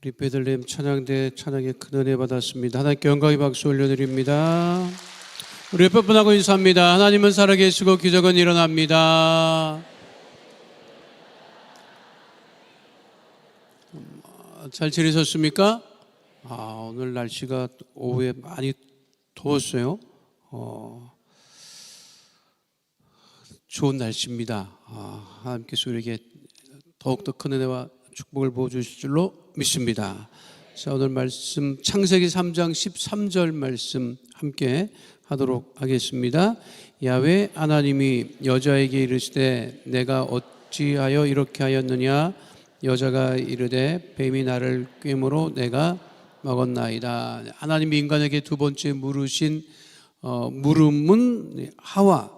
우리 베들레헴 찬양대 찬양에 큰 은혜 받았습니다. 하나님께 영광의 박수 올려드립니다. 우리 옆에 분하고 인사합니다. 하나님은 살아계시고 기적은 일어납니다. 잘 지내셨습니까? 오늘 날씨가 오후에 많이 더웠어요. 좋은 날씨입니다. 하나님께서 우리에게 더욱더 큰 은혜와 축복을 부어주실 줄로 믿습니다. 자, 오늘 말씀 창세기 3장 13절 말씀 함께 하도록 하겠습니다. 야훼 하나님이 여자에게 이르시되 내가 어찌하여 이렇게 하였느냐? 여자가 이르되 뱀이 나를 꿰므로 내가 먹었나이다. 하나님이 인간에게 두 번째 물으신 물음은 하와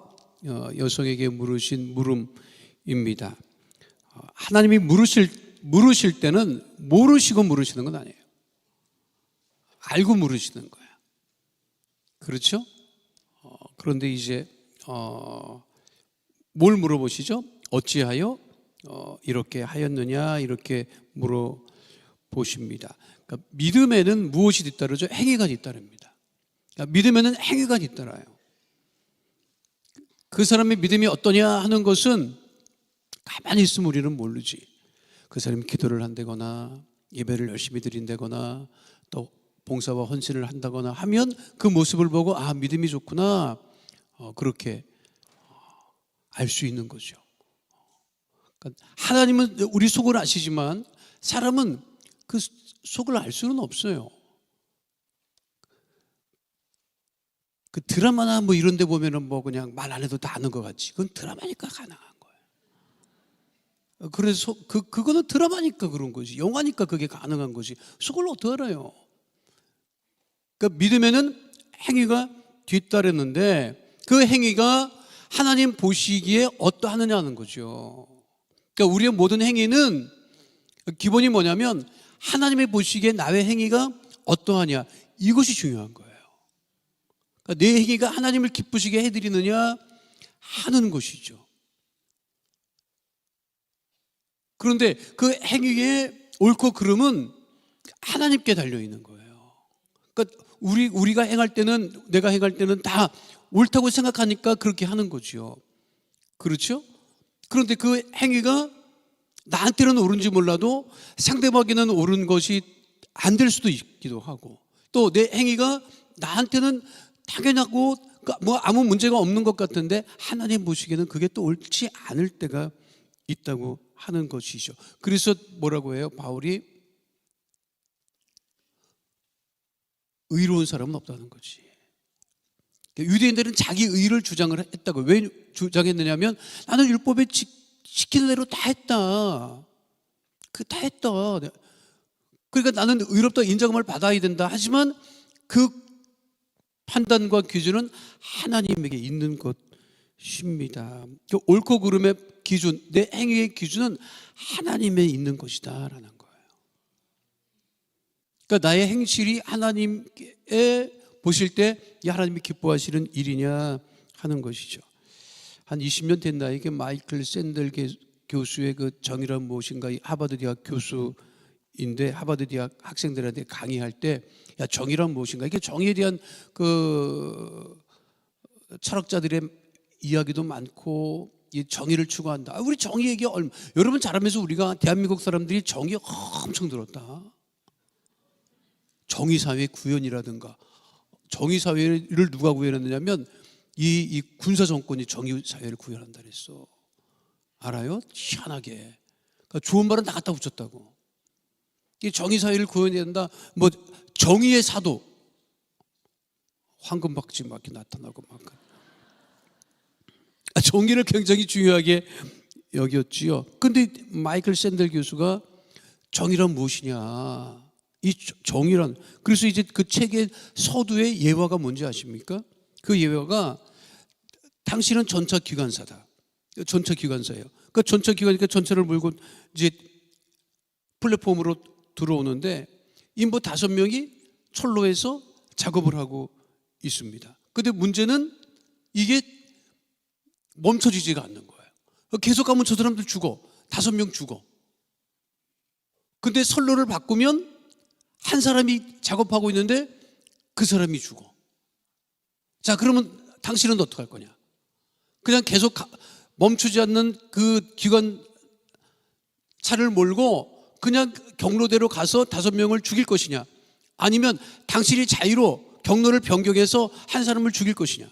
여성에게 물으신 물음입니다. 하나님이 물으실 때는 모르시고 물으시는 건 아니에요. 알고 물으시는 거예요. 그렇죠? 그런데 이제 뭘 물어보시죠? 어찌하여 이렇게 하였느냐 이렇게 물어보십니다. 그러니까 믿음에는 무엇이 뒤따르죠? 행위가 뒤따릅니다. 그러니까 믿음에는 행위가 뒤따라요. 그 사람의 믿음이 어떠냐 하는 것은 가만히 있으면 우리는 모르지. 그 사람이 기도를 한다거나 예배를 열심히 드린다거나 또 봉사와 헌신을 한다거나 하면 그 모습을 보고 믿음이 좋구나 그렇게 알 수 있는 거죠. 그러니까 하나님은 우리 속을 아시지만 사람은 그 속을 알 수는 없어요. 그 드라마나 뭐 이런 데 보면은 뭐 그냥 말 안 해도 다 아는 것 같지. 그건 드라마니까 가능한 거예요. 그래서 그거는 드라마니까 그런 거지. 영화니까 그게 가능한 거지. 속을 어떻게 알아요? 그러니까 믿음에는 행위가 뒤따르는데 그 행위가 하나님 보시기에 어떠하느냐는 거죠. 그러니까 우리의 모든 행위는 기본이 뭐냐면 하나님의 보시기에 나의 행위가 어떠하냐 이것이 중요한 거예요. 그러니까 내 행위가 하나님을 기쁘시게 해드리느냐 하는 것이죠. 그런데 그 행위의 옳고 그름은 하나님께 달려있는 거예요. 그러니까 우리가 행할 때는 내가 행할 때는 다 옳다고 생각하니까 그렇게 하는 거죠. 그렇죠? 그런데 그 행위가 나한테는 옳은지 몰라도 상대방에게는 옳은 것이 안 될 수도 있기도 하고 또 내 행위가 나한테는 당연하고 뭐 아무 문제가 없는 것 같은데 하나님 보시기에는 그게 또 옳지 않을 때가 있다고 하는 것이죠. 그래서 뭐라고 해요? 바울이 의로운 사람은 없다는 거지. 유대인들은 자기 의를 주장을 했다고. 왜 주장했느냐면 나는 율법에 시키는 대로 다 했다. 다 했다. 그러니까 나는 의롭다 인정을 받아야 된다. 하지만 그 판단과 기준은 하나님에게 있는 것입니다. 옳고 그름의 기준, 내 행위의 기준은 하나님에 있는 것이다 라는 거예요. 그러니까 나의 행실이 하나님께 보실 때 하나님이 기뻐하시는 일이냐 하는 것이죠. 한 20년 된 나에게 마이클 샌델 교수의 그 정의란 무엇인가 하버드 대학 교수인데 하버드 대학 학생들한테 강의할 때 정의란 무엇인가 이게 정의에 대한 그 철학자들의 이야기도 많고 이 정의를 추구한다. 우리 정의 얘기 여러분 잘하면서 우리가 대한민국 사람들이 정의 엄청 들었다. 정의사회 구현이라든가 정의사회를 누가 구현했느냐면 이 군사정권이 정의사회를 구현한다 그랬어. 알아요? 희한하게. 그러니까 좋은 말은 다 갖다 붙였다고. 이 정의사회를 구현해야 된다. 뭐 정의의 사도 황금박쥐 막 이렇게 나타나고 막 정의를 굉장히 중요하게 여겼지요. 근데 마이클 샌델 교수가 정의란 무엇이냐? 이 정의란 그래서 이제 그 책의 서두의 예화가 뭔지 아십니까? 그 예화가 당신은 전차 기관사다. 전차 기관사예요. 그 전차 기관이니까 전차를 몰고 이제 플랫폼으로 들어오는데 인부 5명이 철로에서 작업을 하고 있습니다. 근데 문제는 이게 멈춰지지가 않는 거예요. 계속 가면 저 사람들 죽어. 5명 죽어. 근데 선로를 바꾸면 한 사람이 작업하고 있는데 그 사람이 죽어. 자, 그러면 당신은 어떻게 할 거냐? 그냥 계속 멈추지 않는 그 기관차를 몰고 그냥 경로대로 가서 5명을 죽일 것이냐? 아니면 당신이 자유로 경로를 변경해서 한 사람을 죽일 것이냐?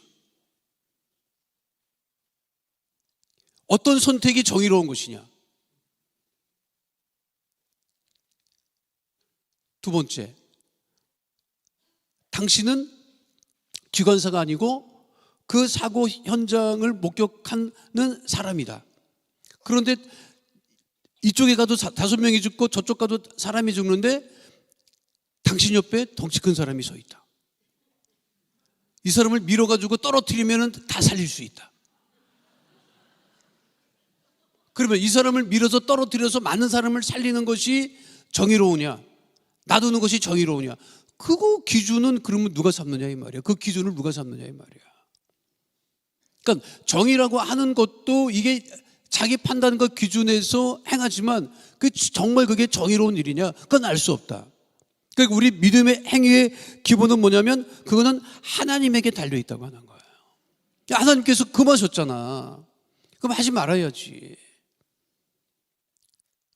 어떤 선택이 정의로운 것이냐? 두 번째, 당신은 기관사가 아니고 그 사고 현장을 목격하는 사람이다. 그런데 이쪽에 가도 5명이 죽고 저쪽 가도 사람이 죽는데 당신 옆에 덩치 큰 사람이 서 있다. 이 사람을 밀어가지고 떨어뜨리면 다 살릴 수 있다. 그러면 이 사람을 밀어서 떨어뜨려서 많은 사람을 살리는 것이 정의로우냐, 놔두는 것이 정의로우냐, 그거 기준은 그러면 누가 삼느냐 이 말이야. 그 기준을 누가 삼느냐 이 말이야. 그러니까 정의라고 하는 것도 이게 자기 판단과 기준에서 행하지만 정말 그게 정의로운 일이냐, 그건 알 수 없다. 그러니까 우리 믿음의 행위의 기본은 뭐냐면 그거는 하나님에게 달려있다고 하는 거예요. 하나님께서 금하셨잖아. 그럼 하지 말아야지.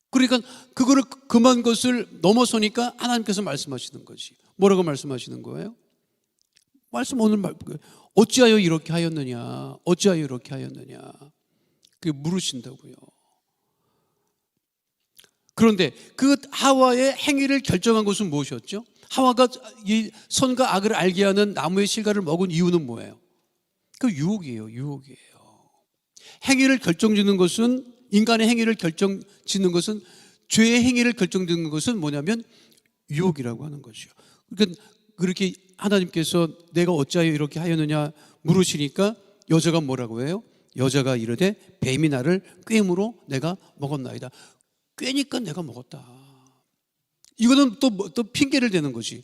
그러니까 그거를 금한 것을 넘어서니까 하나님께서 말씀하시는 거지. 뭐라고 말씀하시는 거예요? 말씀 오늘 어찌하여 이렇게 하였느냐, 어찌하여 이렇게 하였느냐, 그게 물으신다고요. 그런데 그 하와의 행위를 결정한 것은 무엇이었죠? 하와가 이 선과 악을 알게 하는 나무의 실과를 먹은 이유는 뭐예요? 그 유혹이에요. 유혹이에요. 행위를 결정짓는 것은, 인간의 행위를 결정짓는 것은, 죄의 행위를 결정짓는 것은 뭐냐면 유혹이라고 하는 것이요. 그러니까 그렇게 하나님께서 내가 어찌하여 이렇게 하였느냐 물으시니까 여자가 뭐라고 해요? 여자가 이르되 뱀이 나를 꾀므로 내가 먹었나이다. 꾀니까 내가 먹었다. 이거는 또 핑계를 대는 거지.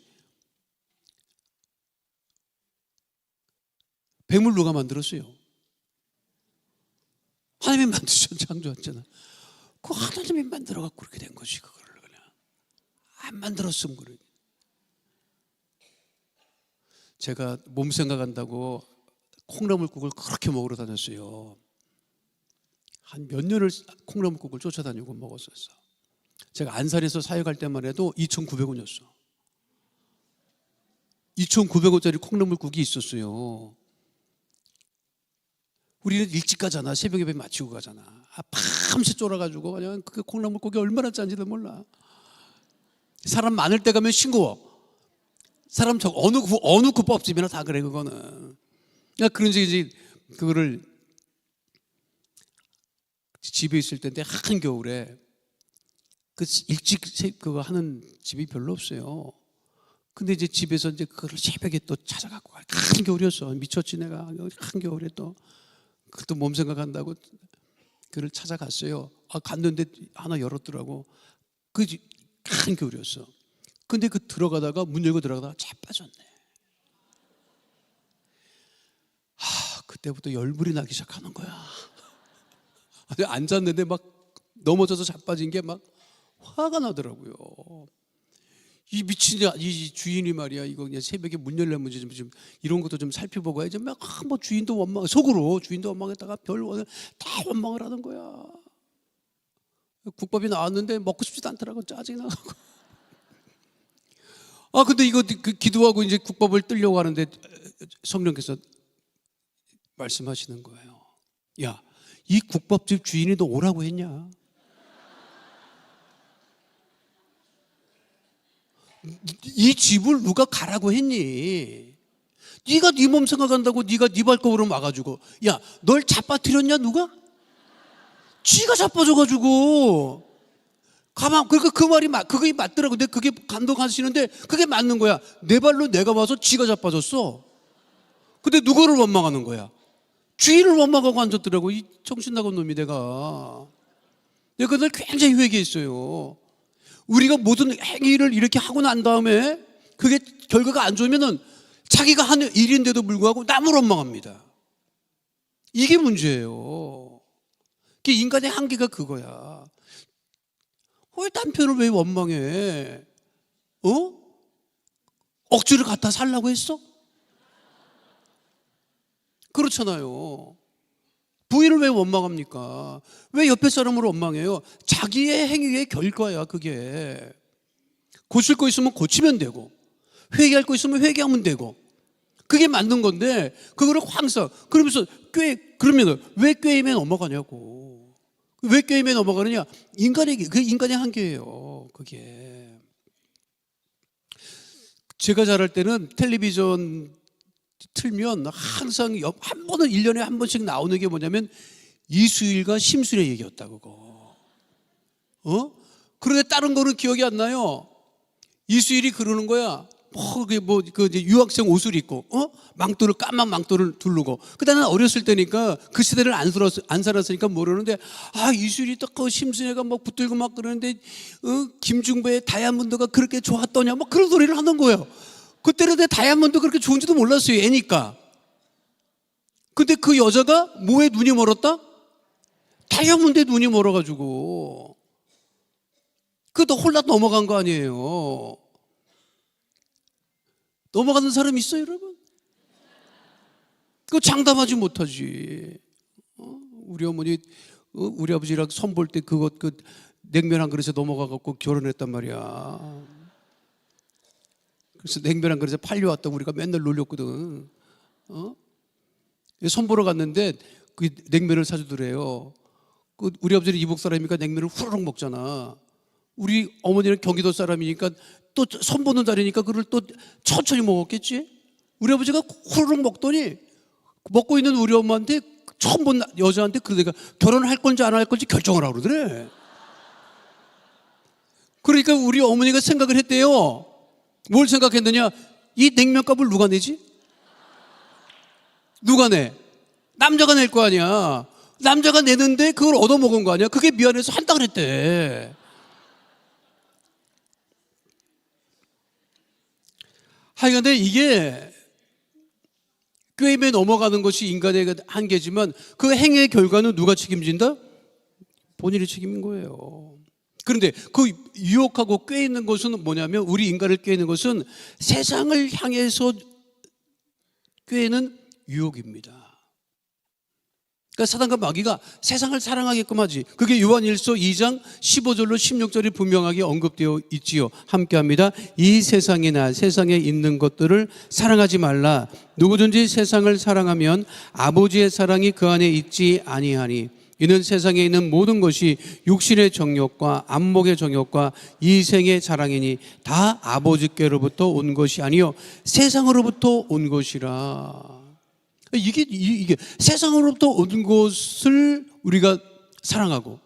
뱀을 누가 만들었어요? 하나님이 만드셨잖아. 창조했잖아. 그 하나님이 만들어갖고 그렇게 된 거지. 그걸 그냥 안 만들었으면 그래. 제가 몸 생각한다고 콩나물국을 그렇게 먹으러 다녔어요. 한 몇 년을 콩나물국을 쫓아다니고 먹었었어. 제가 안산에서 사역할 때만 해도 2,900원이었어. 2,900원짜리 콩나물국이 있었어요. 우리는 일찍 가잖아. 새벽에 예배 마치고 가잖아. 밤새 쫄아가지고 그냥 그 콩나물국이 얼마나 짠지도 몰라. 사람 많을 때 가면 싱거워. 사람 어느 국밥집이나 다 그래 그거는. 그런지 이제 그거를 집에 있을 때인데 한겨울에 그 일찍 그거 하는 집이 별로 없어요. 근데 이제 집에서 이제 그거를 새벽에 또 찾아갖고 가. 한겨울이었어. 미쳤지 내가. 한겨울에 또 몸 생각한다고 그를 찾아갔어요. 갔는데 하나 열었더라고. 그 한겨울이었어. 근데 그 들어가다가 문 열고 들어가다가 자빠졌네. 그때부터 열불이 나기 시작하는 거야. 앉았는데 막 넘어져서 자빠진 게 막 화가 나더라고요. 이 미친 이 주인이 말이야, 이거 그냥 새벽에 문 열려면 좀 이런 것도 좀 살펴보고 해야지. 막 뭐 주인도 원망, 속으로 주인도 원망했다가 다 원망을 하는 거야. 국밥이 나왔는데 먹고 싶지도 않더라고. 짜증이 나고. 근데 이거 기도하고 이제 국밥을 뜨려고 하는데 성령께서 말씀하시는 거예요. 야, 이 국밥집 주인이 너 오라고 했냐? 이 집을 누가 가라고 했니? 네가 네 몸 생각한다고 네가 네 발걸음으로 와가지고, 야, 널 잡아뜨렸냐 누가? 지가 자빠져가지고. 그러니까 그 말이 그게 맞더라고. 근데 그게 감동하시는데 그게 맞는 거야. 내 발로 내가 와서 지가 자빠졌어. 근데 누구를 원망하는 거야? 주인을 원망하고 앉았더라고. 이 정신 나간 놈이 내가 그날 굉장히 회개했어요. 우리가 모든 행위를 이렇게 하고 난 다음에 그게 결과가 안 좋으면은 자기가 한 일인데도 불구하고 남을 원망합니다. 이게 문제예요. 인간의 한계가 그거야. 왜 남편을 왜 원망해? 억지로 갖다 살라고 했어? 그렇잖아요. 부인을 왜 원망합니까? 왜 옆에 사람을 원망해요? 자기의 행위의 결과야, 그게. 고칠 거 있으면 고치면 되고, 회개할 거 있으면 회개하면 되고, 그게 맞는 건데, 그거를 항상, 그러면서 그러면 왜 꾀임에 넘어가냐고. 왜 꾀임에 넘어가느냐? 그게 인간의 한계예요, 그게. 제가 자랄 때는 텔레비전 틀면 항상 한 번은 1년에 한 번씩 나오는 게 뭐냐면 이수일과 심술의 얘기였다, 그거. 그런데 다른 거는 기억이 안 나요. 이수일이 그러는 거야. 이제 유학생 옷을 입고, 망토를, 까만 망토를 두르고. 그때 난 어렸을 때니까 그 시대를 안 살았으니까 모르는데, 이수일이 딱 그 심순애가 막 붙들고 막 그러는데, 김중배의 다이아몬드가 그렇게 좋았더냐, 막 그런 소리를 하는 거예요. 그때는 내 다이아몬드 그렇게 좋은지도 몰랐어요, 애니까. 근데 그 여자가 뭐에 눈이 멀었다? 다이아몬드에 눈이 멀어가지고. 그거 홀라 넘어간 거 아니에요. 넘어가는 사람 있어요, 여러분? 그거 장담하지 못하지. 우리 어머니, 우리 아버지랑 선 볼 때 그 냉면 한 그릇에 넘어가갖고 결혼했단 말이야. 그래서 냉면 한 그릇에 팔려왔다고 우리가 맨날 놀렸거든. 선 보러 갔는데 그 냉면을 사주더래요. 우리 아버지는 이북 사람이니까 냉면을 후루룩 먹잖아. 우리 어머니는 경기도 사람이니까 또 선 보는 자리니까 그걸 또 천천히 먹었겠지. 우리 아버지가 후루룩 먹더니 먹고 있는 우리 엄마한테 처음 본 여자한테 그러니까 결혼할 건지 안 할 건지 결정을 하고 그러더래. 그러니까 우리 어머니가 생각을 했대요. 뭘 생각했느냐? 이 냉면값을 누가 내지? 누가 내? 남자가 낼 거 아니야. 남자가 내는데 그걸 얻어먹은 거 아니야. 그게 미안해서 한다 그랬대. 하여간에 이게 꾀임에 넘어가는 것이 인간의 한계지만 그 행위의 결과는 누가 책임진다? 본인이 책임인 거예요. 그런데 그 유혹하고 꾀있는 것은 뭐냐면, 우리 인간을 꾀이는 것은 세상을 향해서 꾀는 유혹입니다. 그러니까 사단과 마귀가 세상을 사랑하게끔 하지. 그게 요한일서 2장 15절로 16절이 분명하게 언급되어 있지요. 함께합니다. 이 세상이나 세상에 있는 것들을 사랑하지 말라. 누구든지 세상을 사랑하면 아버지의 사랑이 그 안에 있지 아니하니. 이는 세상에 있는 모든 것이 육신의 정욕과 안목의 정욕과 이생의 자랑이니 다 아버지께로부터 온 것이 아니요 세상으로부터 온 것이라. 이게 세상으로부터 온 것을 우리가 사랑하고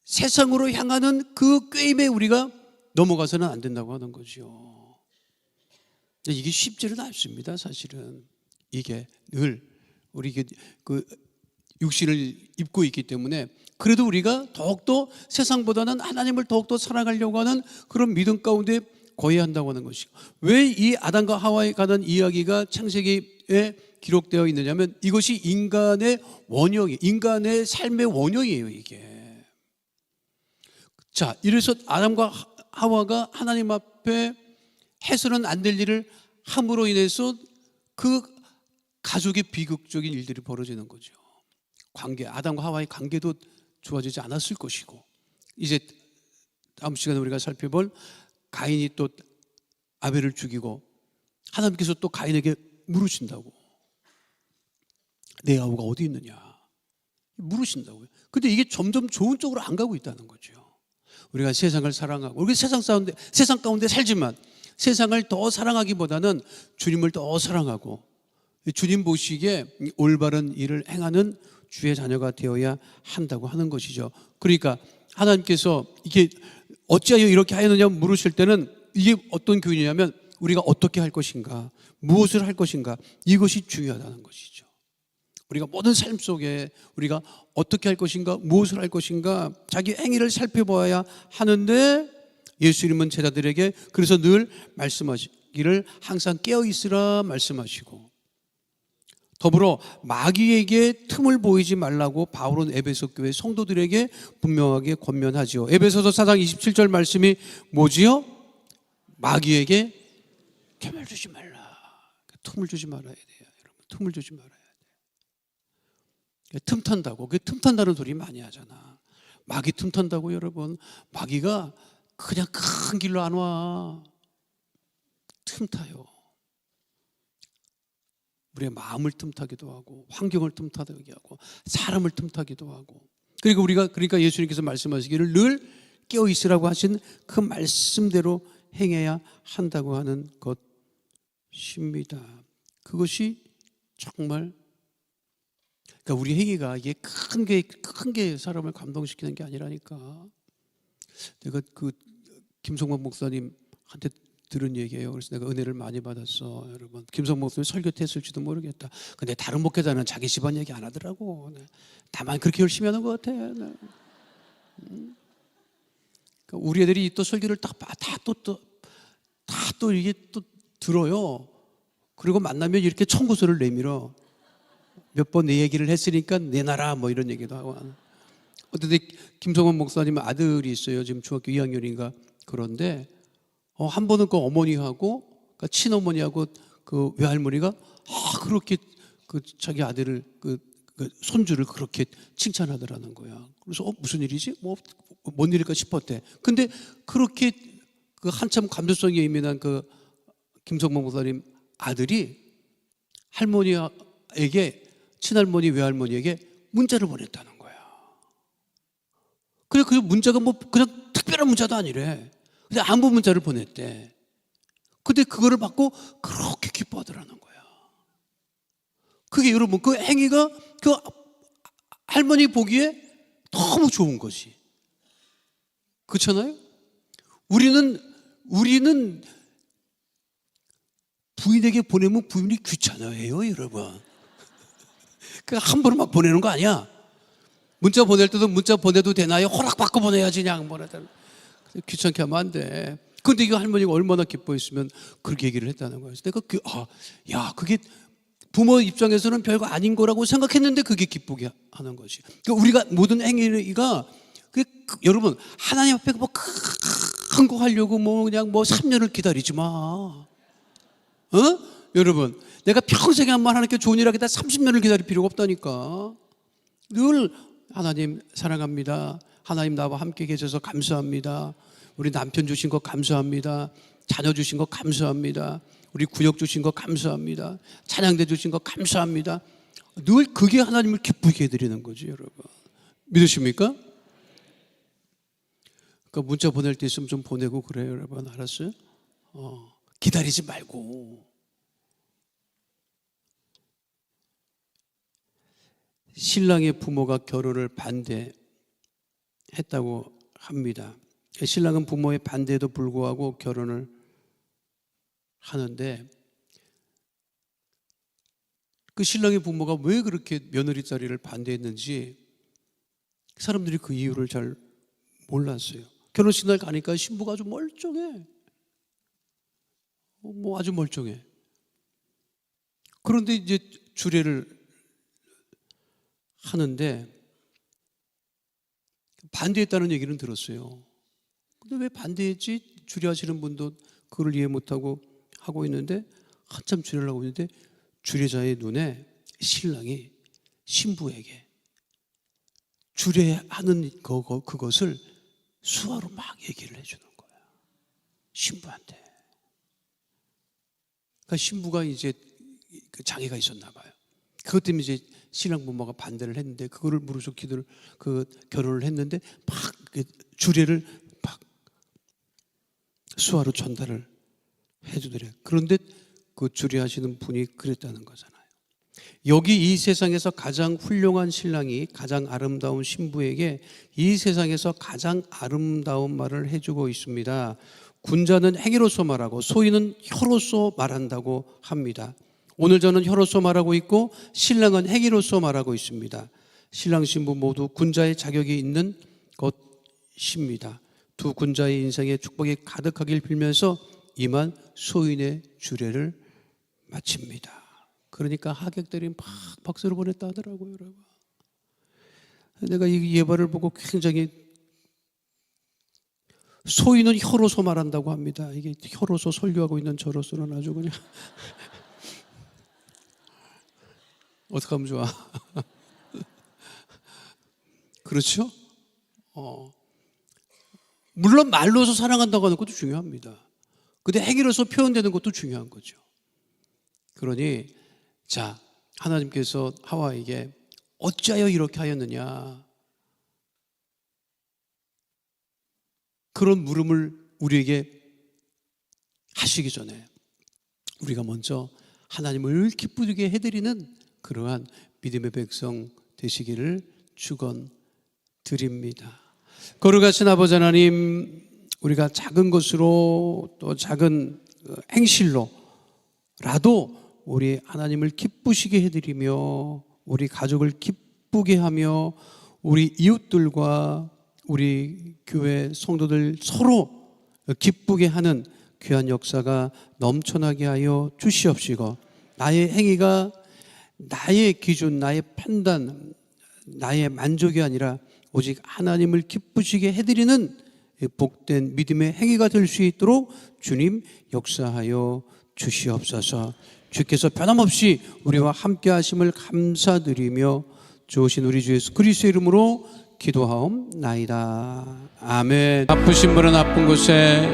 세상으로 향하는 그 꾀임에 우리가 넘어가서는 안 된다고 하는 거죠. 이게 쉽지는 않습니다, 사실은. 이게 늘 우리 그 육신을 입고 있기 때문에. 그래도 우리가 더욱더 세상보다는 하나님을 더욱더 사랑하려고 하는 그런 믿음 가운데 거해야 한다고 하는 것이고. 왜 이 아담과 하와에 관한 이야기가 창세기에 기록되어 있느냐면 이것이 인간의 원형이, 인간의 삶의 원형이에요, 이게. 자, 이래서 아담과 하와가 하나님 앞에 해서는 안 될 일을 함으로 인해서 그 가족의 비극적인 일들이 벌어지는 거죠. 아담과 하와의 관계도 좋아지지 않았을 것이고, 이제 다음 시간에 우리가 살펴볼 가인이 또 아벨을 죽이고 하나님께서 또 가인에게 물으신다고. 내 아우가 어디 있느냐 물으신다고요. 근데 이게 점점 좋은 쪽으로 안 가고 있다는 거죠. 우리가 세상을 사랑하고 우리 세상 가운데 살지만 세상을 더 사랑하기보다는 주님을 더 사랑하고 주님 보시기에 올바른 일을 행하는 주의 자녀가 되어야 한다고 하는 것이죠. 그러니까 하나님께서 이게 어찌하여 이렇게 하였느냐 물으실 때는 이게 어떤 교훈이냐면 우리가 어떻게 할 것인가, 무엇을 할 것인가, 이것이 중요하다는 것이죠. 우리가 모든 삶 속에 우리가 어떻게 할 것인가, 무엇을 할 것인가, 자기 행위를 살펴봐야 하는데 예수님은 제자들에게 그래서 늘 말씀하시기를 항상 깨어있으라 말씀하시고, 더불어 마귀에게 틈을 보이지 말라고 바울은 에베소 교회 성도들에게 분명하게 권면하지요. 에베소서 4장 27절 말씀이 뭐지요? 마귀에게 틈을 주지 말라. 틈을 주지 말아야 돼요. 여러분, 틈을 주지 말아야 돼요. 틈 탄다고. 그 틈 탄다는 소리 많이 하잖아. 마귀 틈 탄다고. 여러분, 마귀가 그냥 큰 길로 안 와. 틈 타요. 우리의 마음을 틈타기도 하고, 환경을 틈타기도 하고, 사람을 틈타기도 하고. 그리고 그러니까 예수님께서 말씀하시기를 늘 깨어 있으라고 하신 그 말씀대로 행해야 한다고 하는 것입니다. 그것이 정말, 그러니까 우리 행위가 이게 큰 게 사람을 감동시키는 게 아니라니까. 내가 그 김성만 목사님한테 들은 얘기예요. 그래서 내가 은혜를 많이 받았어. 여러분, 김성만 목사님 설교했을지도 모르겠다. 근데 다른 목회자는 자기 집안 얘기 안 하더라고. 다만 그렇게 열심히 하는 것 같아. 그러니까 우리 애들이 또 설교를 다 또 이게 또 들어요. 그리고 만나면 이렇게 청구서를 내밀어. 몇 번 내 얘기를 했으니까 내놔라 뭐 이런 얘기도 하고. 어쨌든 김성원 목사님 아들이 있어요. 지금 중학교 2학년인가. 그런데 한 번은 그 어머니하고, 그러니까 친어머니하고 그 외할머니가 그렇게 그 자기 아들을 그 손주를 그렇게 칭찬하더라는 거야. 그래서 무슨 일이지? 뭔 일일까 싶었대. 근데 그렇게 그 한참 감수성이 예민한 그 김성만 목사님 아들이 할머니에게, 친할머니, 외할머니에게 문자를 보냈다는 거야. 그래, 그 문자가 뭐 그냥 특별한 문자도 아니래. 근데 안부 문자를 보냈대. 근데 그거를 받고 그렇게 기뻐하더라는 거야. 그게 여러분, 그 행위가 그 할머니 보기에 너무 좋은 것이. 그렇잖아요? 우리는 부인에게 보내면 부인이 귀찮아해요, 여러분. 그러니까 한 번은 막 보내는 거 아니야. 문자 보낼 때도 문자 보내도 되나요? 허락받고 보내야지, 그냥 보내다. 귀찮게 하면 안 돼. 근데 이거 할머니가 얼마나 기뻐했으면 그렇게 얘기를 했다는 거예요. 내가 그게 부모 입장에서는 별거 아닌 거라고 생각했는데 그게 기쁘게 하는 것이. 그러니까 우리가 모든 행위가 여러분, 하나님 앞에 뭐 큰 거 하려고 그냥 3년을 기다리지 마. 여러분, 내가 평생에 한 번 하나님께 좋은 일 하겠다 30년을 기다릴 필요가 없다니까. 늘 하나님 사랑합니다. 하나님 나와 함께 계셔서 감사합니다. 우리 남편 주신 거 감사합니다. 자녀 주신 거 감사합니다. 우리 구역 주신 거 감사합니다. 찬양대 주신 거 감사합니다. 늘 그게 하나님을 기쁘게 해드리는 거지, 여러분. 믿으십니까? 그러니까 문자 보낼 때 있으면 좀 보내고 그래요, 여러분. 알았어요? 기다리지 말고. 신랑의 부모가 결혼을 반대했다고 합니다. 신랑은 부모의 반대에도 불구하고 결혼을 하는데, 그 신랑의 부모가 왜 그렇게 며느리 자리를 반대했는지 사람들이 그 이유를 잘 몰랐어요. 결혼식 날 가니까 신부가 아주 멀쩡해. 아주 멀쩡해. 그런데 이제 주례를 하는데 반대했다는 얘기는 들었어요. 근데 왜 반대했지? 주례하시는 분도 그걸 이해 못하고 하고 있는데, 한참 주례를 하고 있는데 주례자의 눈에 신랑이 신부에게 주례하는 그것을 수화로 막 얘기를 해주는 거야, 신부한테. 그러니까 신부가 이제 장애가 있었나 봐요. 그것 때문에 이제 신랑 부모가 반대를 했는데, 그거를 무르익고 결혼을 했는데 막 주례를 막 수화로 전달을 해주더래요. 그런데 그 주례하시는 분이 그랬다는 거잖아요. 여기 이 세상에서 가장 훌륭한 신랑이 가장 아름다운 신부에게 이 세상에서 가장 아름다운 말을 해주고 있습니다. 군자는 행위로서 말하고 소인은 혀로서 말한다고 합니다. 오늘 저는 혀로서 말하고 있고 신랑은 행위로서 말하고 있습니다. 신랑 신부 모두 군자의 자격이 있는 것입니다. 두 군자의 인생에 축복이 가득하길 빌면서 이만 소인의 주례를 마칩니다. 그러니까 하객들이 막 박수를 보냈다 하더라고요, 여러분. 내가 이 예발을 보고 굉장히 소인은 혀로서 말한다고 합니다. 이게 혀로서 설교하고 있는 저로서는 아주 그냥 어떻게 하면 좋아? 그렇죠? 물론 말로서 사랑한다고 하는 것도 중요합니다. 근데 행위로서 표현되는 것도 중요한 거죠. 그러니 자, 하나님께서 하와에게 어찌하여 이렇게 하였느냐, 그런 물음을 우리에게 하시기 전에 우리가 먼저 하나님을 기쁘게 해드리는 그러한 믿음의 백성 되시기를 축원드립니다. 거룩하신 아버지 하나님, 우리가 작은 것으로 또 작은 행실로라도 우리 하나님을 기쁘시게 해드리며 우리 가족을 기쁘게 하며 우리 이웃들과 우리 교회 성도들 서로 기쁘게 하는 귀한 역사가 넘쳐나게 하여 주시옵시고, 나의 행위가 나의 기준, 나의 판단, 나의 만족이 아니라 오직 하나님을 기쁘시게 해드리는 복된 믿음의 행위가 될 수 있도록 주님 역사하여 주시옵소서. 주께서 변함없이 우리와 함께 하심을 감사드리며 좋으신 우리 주 예수 그리스도의 이름으로 기도하옵나이다. 아멘. 아프신 분은 아픈 곳에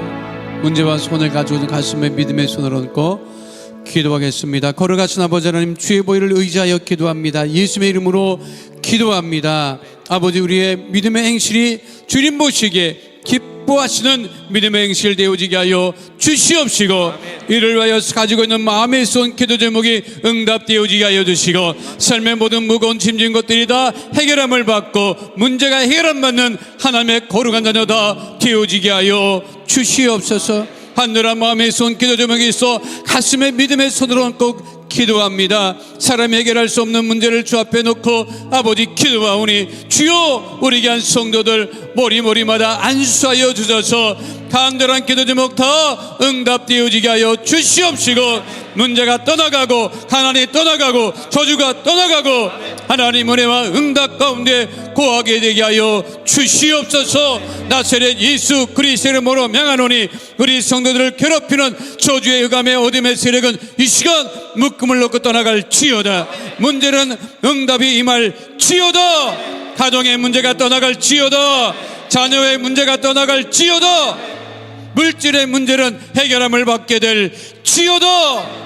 문제와 손을 가지고 있는 가슴에 믿음의 손을 얹고 기도하겠습니다. 거룩하신 아버지 하나님, 주의 보혈을 의지하여 기도합니다. 예수의 이름으로 기도합니다. 아버지, 우리의 믿음의 행실이 주님 보시기에 기뻐하시는 믿음의 행실 되어지게 하여 주시옵시고, 이를 위하여 가지고 있는 마음에 쏜 기도 제목이 응답되어지게 하여 주시고, 삶의 모든 무거운 짐진 것들이 다 해결함을 받고 문제가 해결함 받는 하나님의 거룩한 자녀다 되어지게 하여 주시옵소서. 하늘한 마음에 쏜 기도 제목이 있어 가슴에 믿음의 손으로 얹고 기도합니다. 사람이 해결할 수 없는 문제를 주 앞에 놓고 아버지 기도하오니, 주여 우리 귀한 성도들 머리마다 안수하여 주셔서 간절한 기도 제목 다 응답되어지게 하여 주시옵시고, 문제가 떠나가고 가난이 떠나가고 저주가 떠나가고 하나님 은혜와 응답 가운데 거하게 되게 하여 주시옵소서. 나사렛 예수 그리스도의 이름으로 명하노니, 우리 성도들을 괴롭히는 저주의 흑암의 어둠의 세력은 이 시간 묶음을 놓고 떠나갈지어다. 문제는 응답이 임할지어다. 가정의 문제가 떠나갈지어다. 자녀의 문제가 떠나갈지어다. 물질의 문제는 해결함을 받게 될지어다.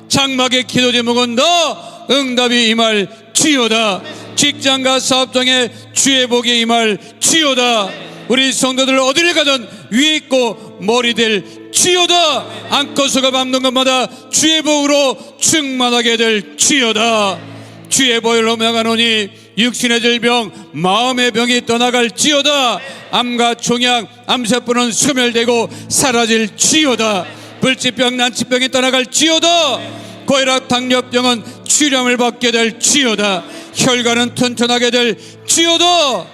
장막의 기도 제목은 다 응답이 임할지어다. 직장과 사업장에 주의 복이 임할지어다. 우리 성도들 어디를 가든 위에 있고 머리 될지어다. 안고서가 밟는 것마다 주의 복으로 충만하게 될지어다. 주의 보혈로 명하노니, 육신의 질병 마음의 병이 떠나갈지어다. 암과 종양 암세포는 소멸되고 사라질지어다. 불치병 난치병이 떠나갈지어다. 고혈압 당뇨병은 치료함을 받게 될지어다. 혈관은 튼튼하게 될지어다.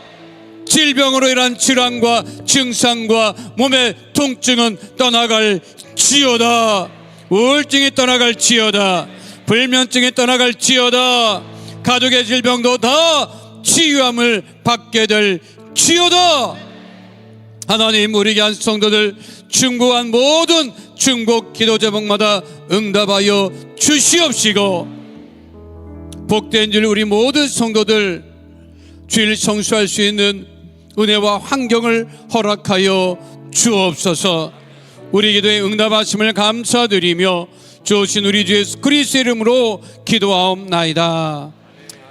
질병으로 인한 질환과 증상과 몸의 통증은 떠나갈지어다. 우울증이 떠나갈지어다. 불면증이 떠나갈지어다. 가족의 질병도 다 치유함을 받게 될지어다. 하나님, 우리 귀한 성도들 중보한 모든 중보 기도 제목마다 응답하여 주시옵시고, 복된 줄 우리 모든 성도들 주일 성수할 수 있는 은혜와 환경을 허락하여 주옵소서. 우리 기도에 응답하심을 감사드리며 주신 우리 주 예수 그리스도의 이름으로 기도하옵나이다.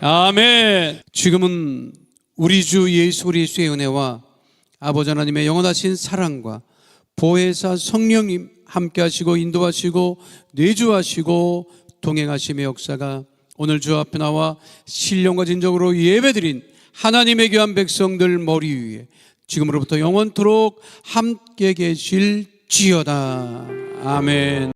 아멘. 지금은 우리 주 예수 그리스도의 은혜와 아버지 하나님의 영원하신 사랑과 보혜사 성령님 함께 하시고 인도하시고 내주하시고 동행하심의 역사가 오늘 주 앞에 나와 신령과 진정으로 예배드린 하나님의 귀한 백성들 머리 위에 지금으로부터 영원토록 함께 계실지어다. 아멘.